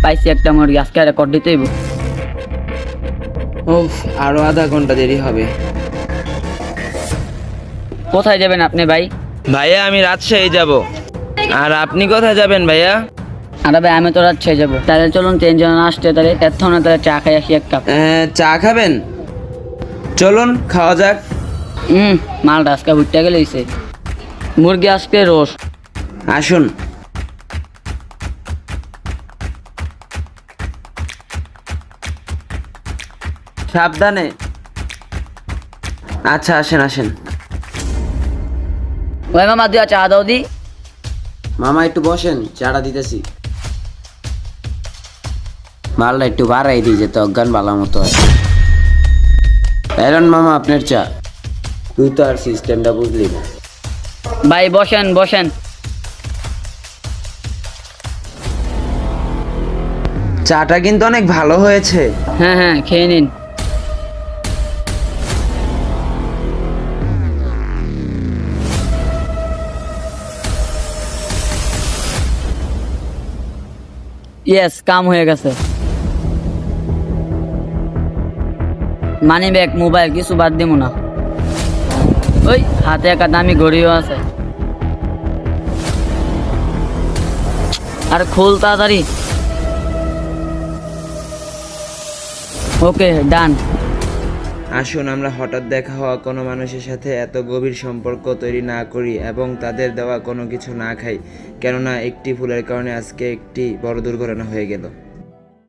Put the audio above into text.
পাইছি একটা মুরগি, আজকে রেকর্ড দিতেইব। উফ, আরো আধা ঘন্টা দেরি হবে। কোথায় যাবেন আপনি ভাই? ভাইয়া আমি রাজশাহী যাব। আর আপনি কোথায় যাবেন ভাইয়া? আরে ভাই আমি তো রাজশাহী যাবো, তাহলে চলুন 3 জন আসতে, তাহলে এতক্ষণে তাহলে চা খাই আসি এক কাপ। চা খাবেন? চলুন খাওয়া যাক। মালটা আজকে ভুট্টা গেলে মুরগি আজকে রোস্ট। আসুন। সাবধানে। আচ্ছা আসেন আসেন। ওই মামা দিয়া চা দাও দি। মামা একটু বসেন, চাটা দিতেছি। মালটা একটু বাড়াই দিই যেতে অজ্ঞান বালা মতো আছে। এলন মামা আপনার চা। তুই তো আর সিস্টেমটা বুঝলি না। ভাই বসেন বসেন। চাটা কিন্তু অনেক ভালো হয়েছে। হ্যাঁ হ্যাঁ, খেয়ে নিন। ইয়েস, কাম হয়ে গেছে। মানি ব্যাগ, মোবাইল কিছু বাদ দিব না। ওই হাতে একটা দামি ঘড়িও আছে। আর খোল তাড়াতাড়ি। ওকে ডান। আসুন আমরা হঠাৎ দেখা হওয়া কোনো মানুষের সাথে এত গভীর সম্পর্ক তৈরি না করি এবং তাদের দেওয়া কোনো কিছু না খাই, কেননা একটি ভুলের কারণে আজকে একটি বড় দুর্ঘটনা হয়ে গেল।